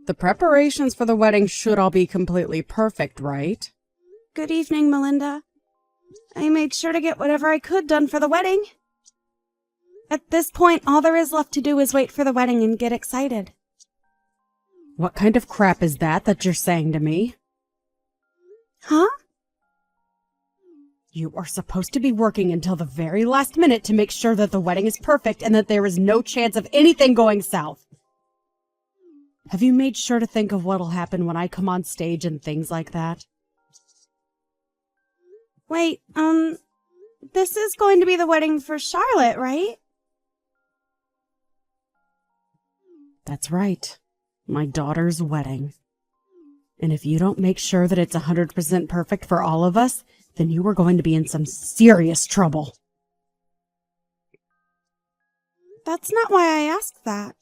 The preparations for the wedding should all be completely perfect, right? Good evening, Melinda. I made sure to get whatever I could done for the wedding. At this point, all there is left to do is wait for the wedding and get excited. What kind of crap is that you're saying to me? Huh? You are supposed to be working until the very last minute to make sure that the wedding is perfect and that there is no chance of anything going south. Have you made sure to think of what'll happen when I come on stage and things like that? Wait, this is going to be the wedding for Charlotte, right? That's right. My daughter's wedding. And if you don't make sure that it's 100% perfect for all of us, then you are going to be in some serious trouble. That's not why I asked that.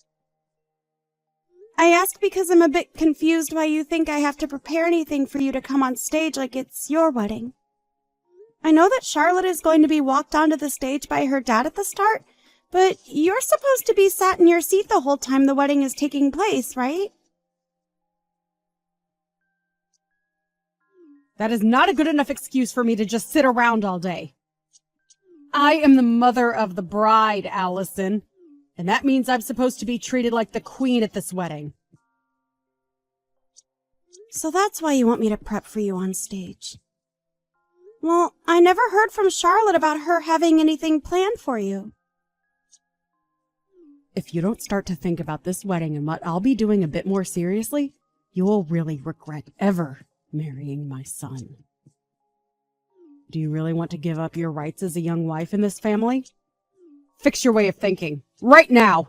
I asked because I'm a bit confused why you think I have to prepare anything for you to come on stage like it's your wedding. I know that Charlotte is going to be walked onto the stage by her dad at the start, but you're supposed to be sat in your seat the whole time the wedding is taking place, right? That is not a good enough excuse for me to just sit around all day. I am the mother of the bride, Allison, and that means I'm supposed to be treated like the queen at this wedding. So that's why you want me to prep for you on stage. Well, I never heard from Charlotte about her having anything planned for you. If you don't start to think about this wedding and what I'll be doing a bit more seriously, you will really regret ever marrying my son. Do you really want to give up your rights as a young wife in this family? Fix your way of thinking, right now!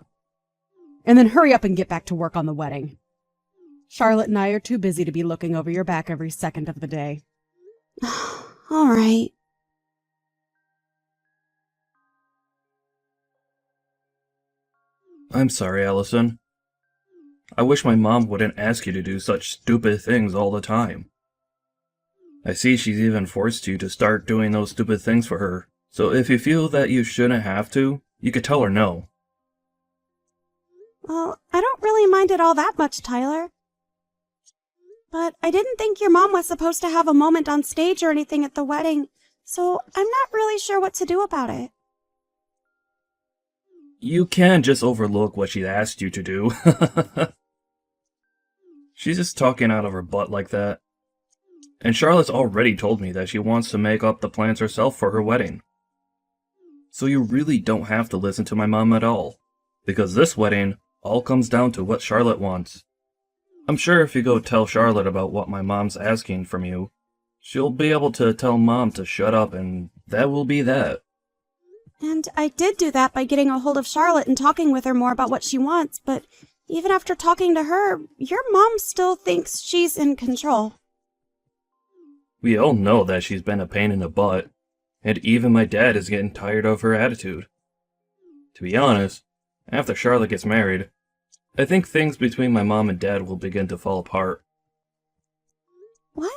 And then hurry up and get back to work on the wedding. Charlotte and I are too busy to be looking over your back every second of the day. All right. I'm sorry, Allison. I wish my mom wouldn't ask you to do such stupid things all the time. I see she's even forced you to start doing those stupid things for her, so if you feel that you shouldn't have to, you could tell her no. Well, I don't really mind it all that much, Tyler. But I didn't think your mom was supposed to have a moment on stage or anything at the wedding, so I'm not really sure what to do about it. You can't just overlook what she asked you to do. She's just talking out of her butt like that. And Charlotte's already told me that she wants to make up the plans herself for her wedding. So you really don't have to listen to my mom at all, because this wedding all comes down to what Charlotte wants. I'm sure if you go tell Charlotte about what my mom's asking from you, she'll be able to tell Mom to shut up, and that will be that. And I did do that by getting a hold of Charlotte and talking with her more about what she wants, but even after talking to her, your mom still thinks she's in control. We all know that she's been a pain in the butt, and even my dad is getting tired of her attitude. To be honest, after Charlotte gets married, I think things between my mom and dad will begin to fall apart. What?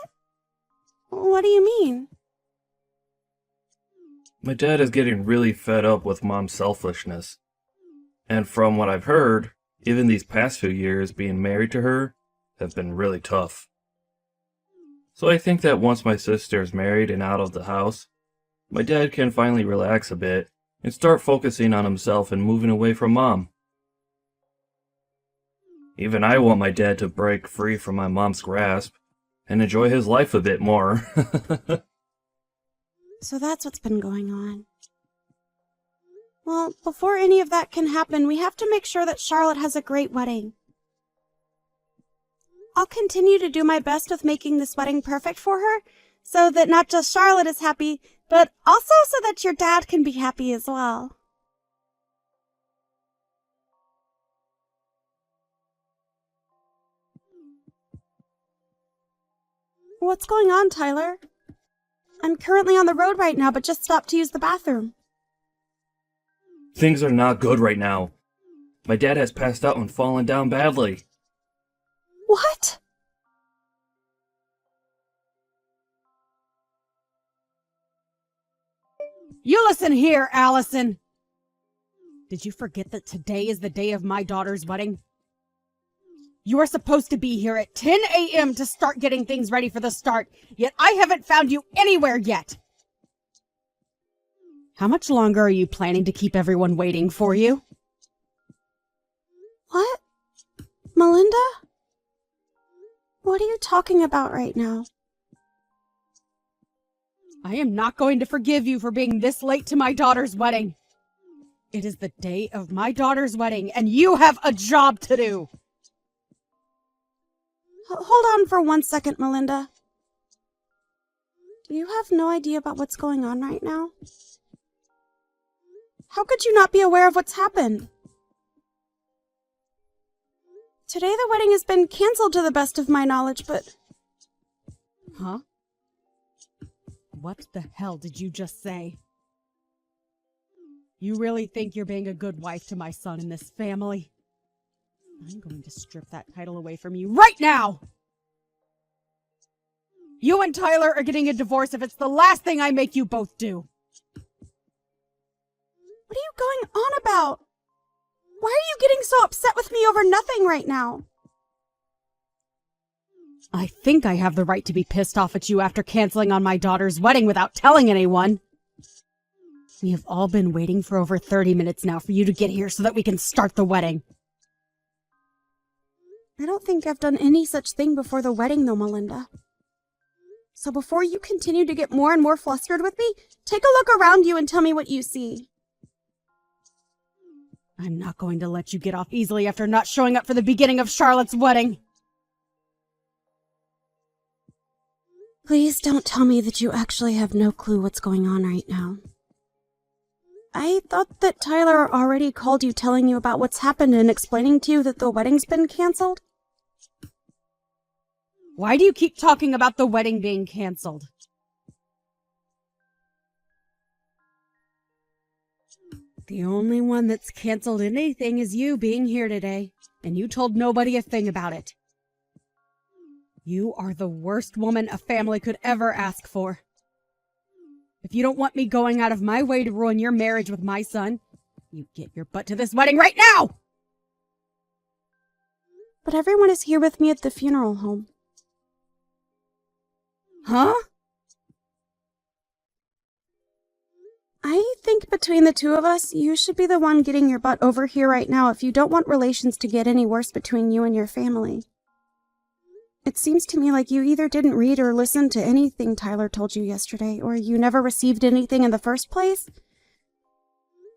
What do you mean? My dad is getting really fed up with Mom's selfishness. And from what I've heard, even these past few years being married to her have been really tough. So I think that once my sister is married and out of the house, my dad can finally relax a bit and start focusing on himself and moving away from Mom. Even I want my dad to break free from my mom's grasp and enjoy his life a bit more. So that's what's been going on. Well, before any of that can happen, we have to make sure that Charlotte has a great wedding. I'll continue to do my best with making this wedding perfect for her, so that not just Charlotte is happy, but also so that your dad can be happy as well. What's going on, Tyler? I'm currently on the road right now, but just stopped to use the bathroom. Things are not good right now. My dad has passed out and fallen down badly. What? You listen here, Allison! Did you forget that today is the day of my daughter's wedding? You are supposed to be here at 10 a.m. to start getting things ready for the start, yet I haven't found you anywhere yet. How much longer are you planning to keep everyone waiting for you? What? Melinda? What are you talking about right now? I am not going to forgive you for being this late to my daughter's wedding. It is the day of my daughter's wedding, and you have a job to do. Hold on for 1 second, Melinda. Do you have no idea about what's going on right now? How could you not be aware of what's happened? Today the wedding has been canceled to the best of my knowledge, but... Huh? What the hell did you just say? You really think you're being a good wife to my son in this family? I'm going to strip that title away from you right now! You and Tyler are getting a divorce if it's the last thing I make you both do. What are you going on about? Why are you getting so upset with me over nothing right now? I think I have the right to be pissed off at you after canceling on my daughter's wedding without telling anyone. We have all been waiting for over 30 minutes now for you to get here so that we can start the wedding. I don't think I've done any such thing before the wedding, though, Melinda. So before you continue to get more and more flustered with me, take a look around you and tell me what you see. I'm not going to let you get off easily after not showing up for the beginning of Charlotte's wedding. Please don't tell me that you actually have no clue what's going on right now. I thought that Tyler already called you telling you about what's happened and explaining to you that the wedding's been canceled. Why do you keep talking about the wedding being canceled? The only one that's canceled anything is you being here today, and you told nobody a thing about it. You are the worst woman a family could ever ask for. If you don't want me going out of my way to ruin your marriage with my son, you get your butt to this wedding right now! But everyone is here with me at the funeral home. Huh? I think between the two of us, you should be the one getting your butt over here right now if you don't want relations to get any worse between you and your family. It seems to me like you either didn't read or listen to anything Tyler told you yesterday, or you never received anything in the first place.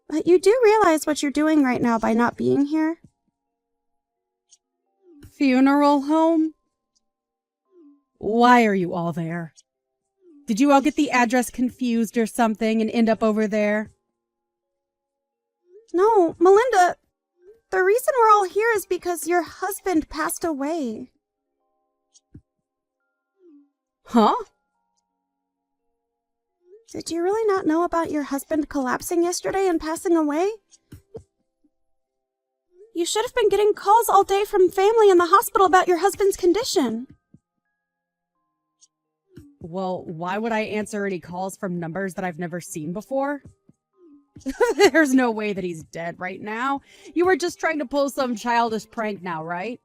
But you do realize what you're doing right now by not being here? Funeral home? Why are you all there? Did you all get the address confused or something and end up over there? No, Melinda, the reason we're all here is because your husband passed away. Huh? Did you really not know about your husband collapsing yesterday and passing away? You should have been getting calls all day from family in the hospital about your husband's condition. Well, why would I answer any calls from numbers that I've never seen before? There's no way that he's dead right now. You were just trying to pull some childish prank now, right?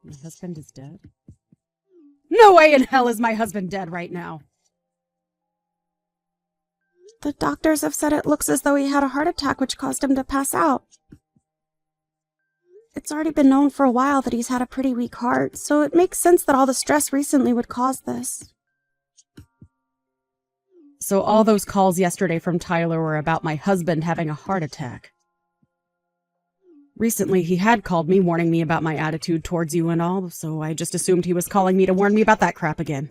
My husband is dead? No way in hell is my husband dead right now. The doctors have said it looks as though he had a heart attack which caused him to pass out. It's already been known for a while that he's had a pretty weak heart, so it makes sense that all the stress recently would cause this. So all those calls yesterday from Tyler were about my husband having a heart attack. Recently, he had called me warning me about my attitude towards you and all, so I just assumed he was calling me to warn me about that crap again.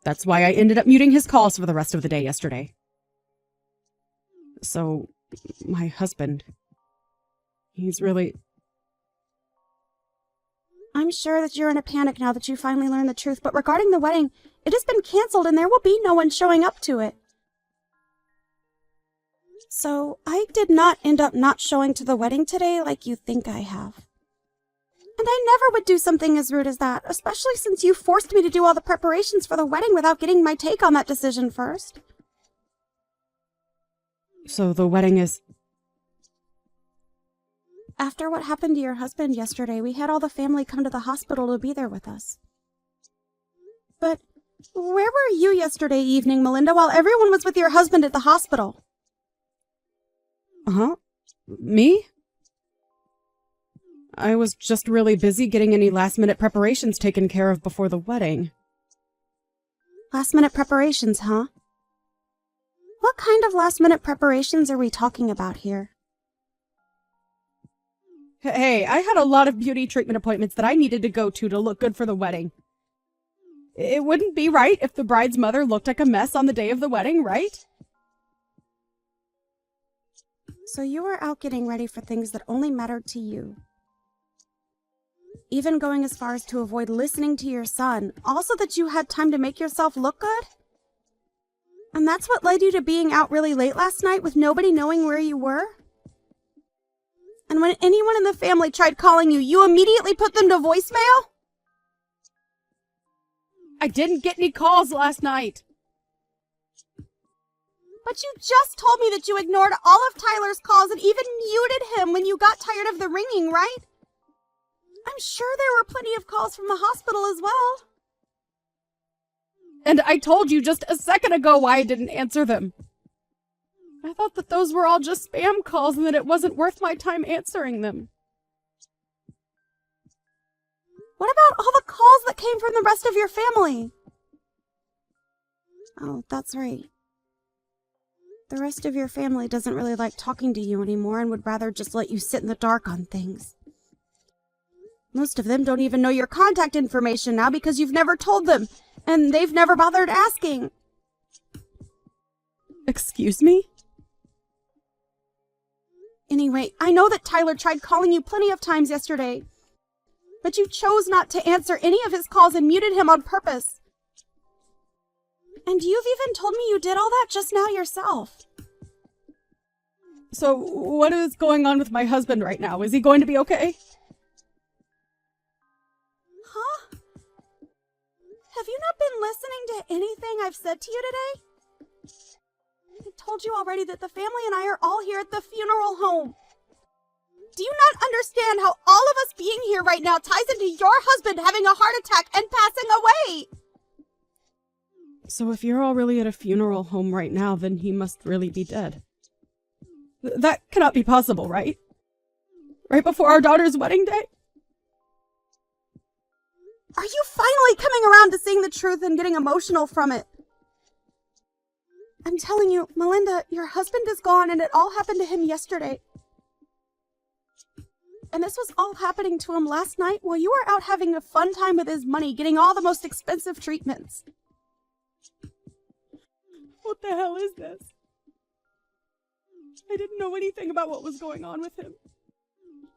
That's why I ended up muting his calls for the rest of the day yesterday. So, my husband... he's really... I'm sure that you're in a panic now that you finally learned the truth, but regarding the wedding, it has been canceled and there will be no one showing up to it. So, I did not end up not showing to the wedding today like you think I have. And I never would do something as rude as that, especially since you forced me to do all the preparations for the wedding without getting my take on that decision first. So the wedding is... After what happened to your husband yesterday, we had all the family come to the hospital to be there with us. But where were you yesterday evening, Melinda, while everyone was with your husband at the hospital? Huh? Me? I was just really busy getting any last-minute preparations taken care of before the wedding. Last-minute preparations, huh? What kind of last-minute preparations are we talking about here? Hey, I had a lot of beauty treatment appointments that I needed to go to look good for the wedding. It wouldn't be right if the bride's mother looked like a mess on the day of the wedding, right? So you were out getting ready for things that only mattered to you. Even going as far as to avoid listening to your son, also that you had time to make yourself look good? And that's what led you to being out really late last night with nobody knowing where you were? And when anyone in the family tried calling you, you immediately put them to voicemail? I didn't get any calls last night. But you just told me that you ignored all of Tyler's calls and even muted him when you got tired of the ringing, right? I'm sure there were plenty of calls from the hospital as well. And I told you just a second ago why I didn't answer them. I thought that those were all just spam calls and that it wasn't worth my time answering them. What about all the calls that came from the rest of your family? Oh, that's right. The rest of your family doesn't really like talking to you anymore and would rather just let you sit in the dark on things. Most of them don't even know your contact information now because you've never told them, and they've never bothered asking. Excuse me? Anyway, I know that Tyler tried calling you plenty of times yesterday, but you chose not to answer any of his calls and muted him on purpose. And you've even told me you did all that just now yourself. So, what is going on with my husband right now? Is he going to be okay? Huh? Have you not been listening to anything I've said to you today? I told you already that the family and I are all here at the funeral home. Do you not understand how all of us being here right now ties into your husband having a heart attack and passing away? So if you're all really at a funeral home right now, then he must really be dead. That cannot be possible, right? Right before our daughter's wedding day? Are you finally coming around to seeing the truth and getting emotional from it? I'm telling you, Melinda, your husband is gone and it all happened to him yesterday. And this was all happening to him last night while you were out having a fun time with his money, getting all the most expensive treatments. What the hell is this? I didn't know anything about what was going on with him.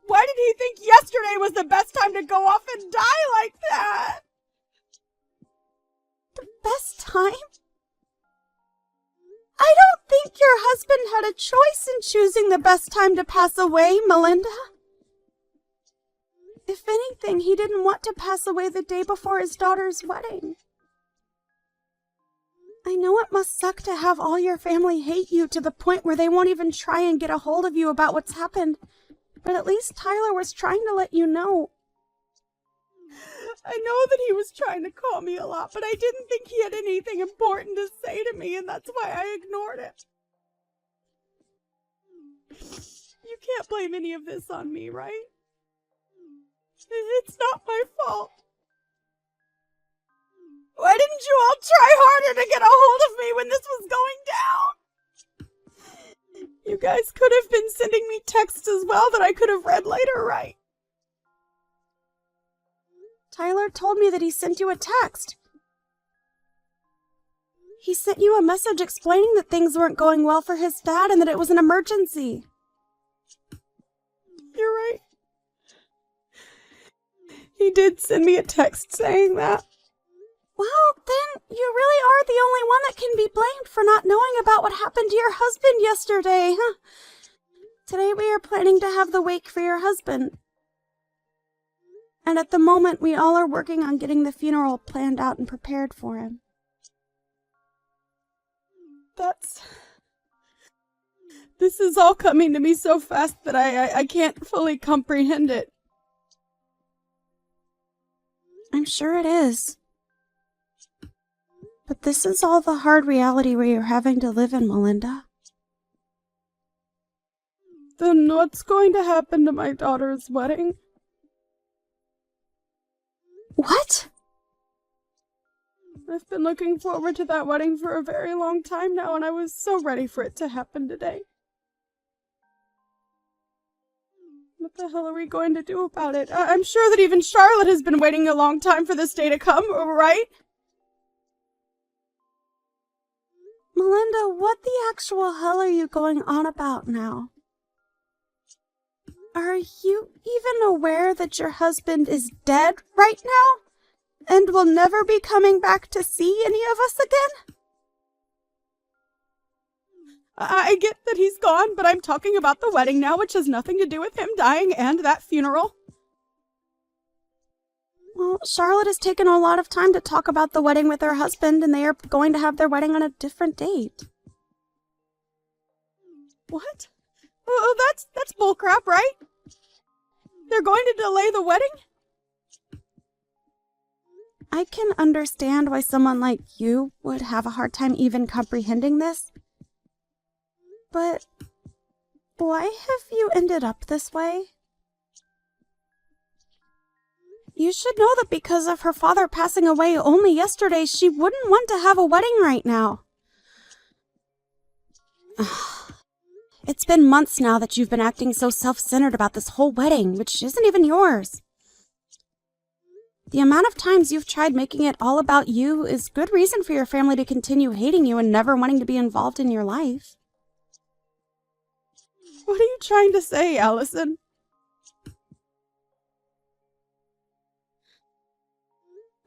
Why did he think yesterday was the best time to go off and die like that? The best time? I don't think your husband had a choice in choosing the best time to pass away, Melinda. If anything, he didn't want to pass away the day before his daughter's wedding. I know it must suck to have all your family hate you to the point where they won't even try and get a hold of you about what's happened, but at least Tyler was trying to let you know. I know that he was trying to call me a lot, but I didn't think he had anything important to say to me, and that's why I ignored it. You can't blame any of this on me, right? It's not my fault. Why didn't you all try harder to get a hold of me when this was going down? You guys could have been sending me texts as well that I could have read later, right? Tyler told me that he sent you a text. He sent you a message explaining that things weren't going well for his dad and that it was an emergency. You're right. He did send me a text saying that. Well, then you really are the only one that can be blamed for not knowing about what happened to your husband yesterday, huh? Today we are planning to have the wake for your husband. And at the moment, we all are working on getting the funeral planned out and prepared for him. This is all coming to me so fast that I can't fully comprehend it. I'm sure it is. But this is all the hard reality where you're having to live in, Melinda. Then what's going to happen to my daughter's wedding? What? I've been looking forward to that wedding for a very long time now, and I was so ready for it to happen today. What the hell are we going to do about it? I'm sure that even Charlotte has been waiting a long time for this day to come, right? Melinda, what the actual hell are you going on about now? Are you even aware that your husband is dead right now? And will never be coming back to see any of us again? I get that he's gone, but I'm talking about the wedding now, which has nothing to do with him dying and that funeral. Well, Charlotte has taken a lot of time to talk about the wedding with her husband, and they are going to have their wedding on a different date. What? Oh, that's bullcrap, right? They're going to delay the wedding? I can understand why someone like you would have a hard time even comprehending this. But why have you ended up this way? You should know that because of her father passing away only yesterday, she wouldn't want to have a wedding right now. It's been months now that you've been acting so self-centered about this whole wedding, which isn't even yours. The amount of times you've tried making it all about you is good reason for your family to continue hating you and never wanting to be involved in your life. What are you trying to say, Allison?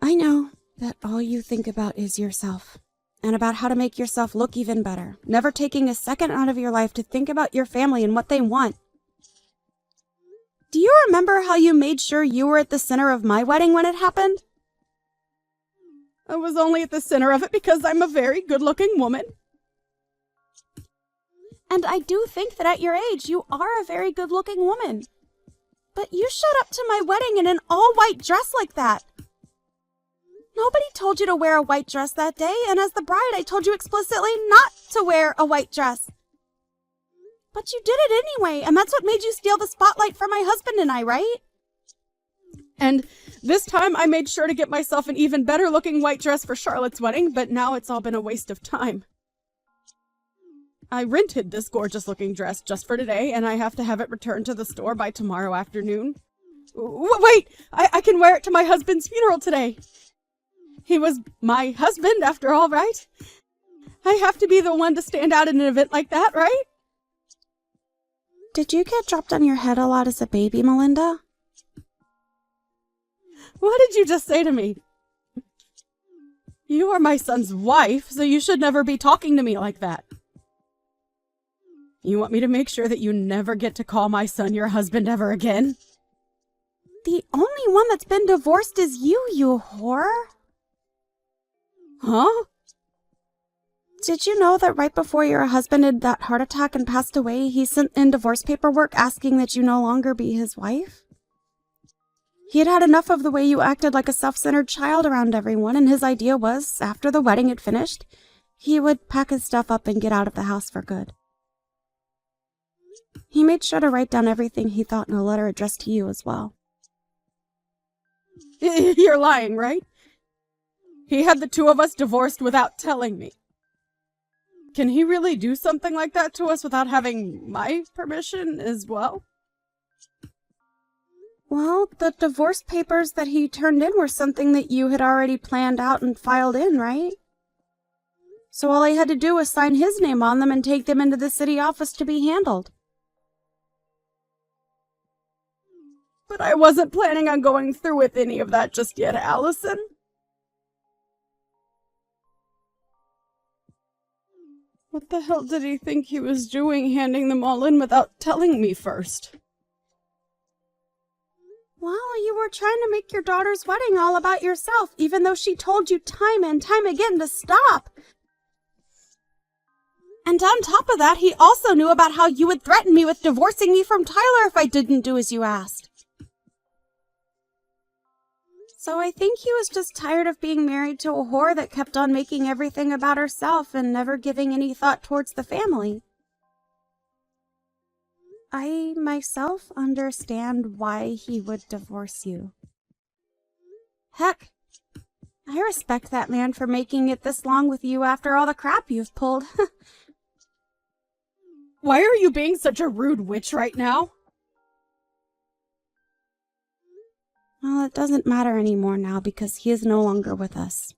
I know that all you think about is yourself, and about how to make yourself look even better, never taking a second out of your life to think about your family and what they want. Do you remember how you made sure you were at the center of my wedding when it happened? I was only at the center of it because I'm a very good-looking woman. And I do think that at your age, you are a very good-looking woman. But you showed up to my wedding in an all-white dress like that. Nobody told you to wear a white dress that day, and as the bride, I told you explicitly not to wear a white dress. But you did it anyway, and that's what made you steal the spotlight from my husband and I, right? And this time I made sure to get myself an even better-looking white dress for Charlotte's wedding, but now it's all been a waste of time. I rented this gorgeous-looking dress just for today, and I have to have it returned to the store by tomorrow afternoon. Wait! I can wear it to my husband's funeral today. He was my husband, after all, right? I have to be the one to stand out in an event like that, right? Did you get dropped on your head a lot as a baby, Melinda? What did you just say to me? You are my son's wife, so you should never be talking to me like that. You want me to make sure that you never get to call my son your husband ever again? The only one that's been divorced is you whore. Huh? Did you know that right before your husband had that heart attack and passed away, he sent in divorce paperwork asking that you no longer be his wife? He had had enough of the way you acted like a self-centered child around everyone, and his idea was, after the wedding had finished, he would pack his stuff up and get out of the house for good. He made sure to write down everything he thought in a letter addressed to you as well. You're lying, right? He had the two of us divorced without telling me. Can he really do something like that to us without having my permission as well? Well, the divorce papers that he turned in were something that you had already planned out and filed in, right? So all I had to do was sign his name on them and take them into the city office to be handled. But I wasn't planning on going through with any of that just yet, Allison. What the hell did he think he was doing, handing them all in without telling me first? Well, you were trying to make your daughter's wedding all about yourself, even though she told you time and time again to stop. And on top of that, he also knew about how you would threaten me with divorcing me from Tyler if I didn't do as you asked. So I think he was just tired of being married to a whore that kept on making everything about herself and never giving any thought towards the family. I myself understand why he would divorce you. Heck, I respect that man for making it this long with you after all the crap you've pulled. Why are you being such a rude witch right now? Well, it doesn't matter anymore now because he is no longer with us.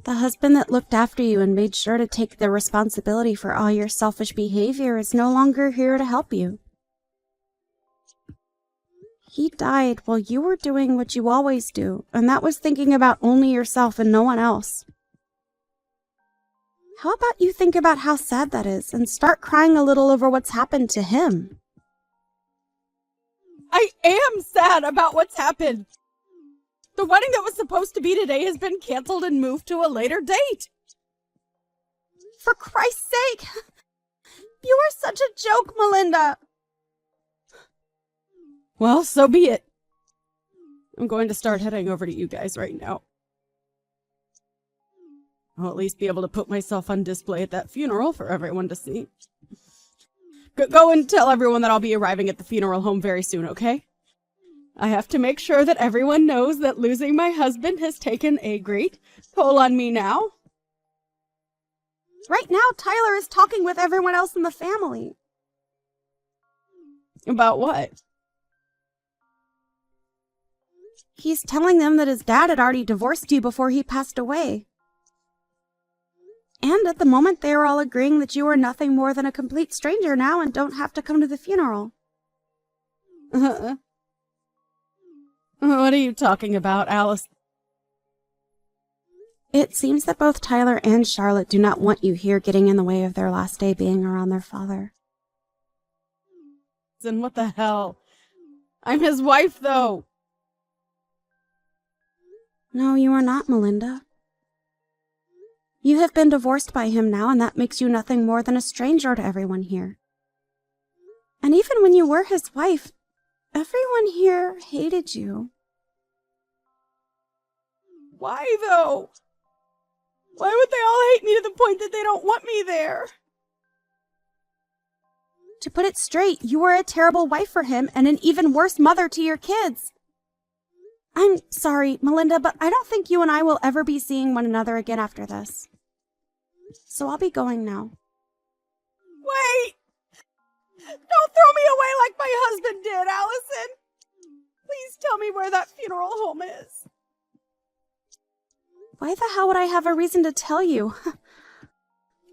The husband that looked after you and made sure to take the responsibility for all your selfish behavior is no longer here to help you. He died while you were doing what you always do, and that was thinking about only yourself and no one else. How about you think about how sad that is and start crying a little over what's happened to him? I am sad about what's happened. The wedding that was supposed to be today has been canceled and moved to a later date. For Christ's sake! You are such a joke, Melinda! Well, so be it. I'm going to start heading over to you guys right now. I'll at least be able to put myself on display at that funeral for everyone to see. Go and tell everyone that I'll be arriving at the funeral home very soon, okay? I have to make sure that everyone knows that losing my husband has taken a great toll on me now. Right now, Tyler is talking with everyone else in the family. About what? He's telling them that his dad had already divorced you before he passed away. And at the moment, they are all agreeing that you are nothing more than a complete stranger now and don't have to come to the funeral. What are you talking about, Alice? It seems that both Tyler and Charlotte do not want you here getting in the way of their last day being around their father. Then what the hell? I'm his wife, though. No, you are not, Melinda. You have been divorced by him now, and that makes you nothing more than a stranger to everyone here. And even when you were his wife, everyone here hated you. Why, though? Why would they all hate me to the point that they don't want me there? To put it straight, you were a terrible wife for him and an even worse mother to your kids. I'm sorry, Melinda, but I don't think you and I will ever be seeing one another again after this. So I'll be going now. Wait! Don't throw me away like my husband did, Allison! Please tell me where that funeral home is. Why the hell would I have a reason to tell you?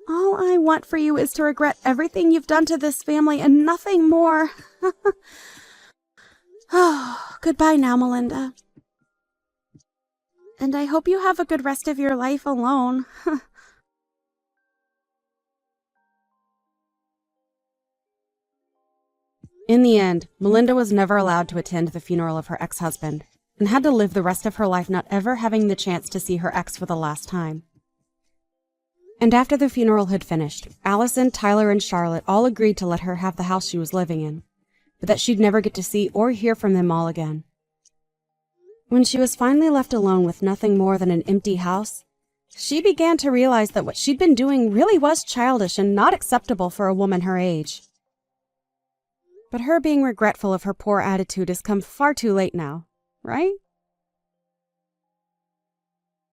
All I want for you is to regret everything you've done to this family and nothing more. Oh, goodbye now, Melinda. And I hope you have a good rest of your life alone. In the end, Melinda was never allowed to attend the funeral of her ex-husband, and had to live the rest of her life not ever having the chance to see her ex for the last time. And after the funeral had finished, Allison, Tyler, and Charlotte all agreed to let her have the house she was living in, but that she'd never get to see or hear from them all again. When she was finally left alone with nothing more than an empty house, she began to realize that what she'd been doing really was childish and not acceptable for a woman her age. But her being regretful of her poor attitude has come far too late now, right?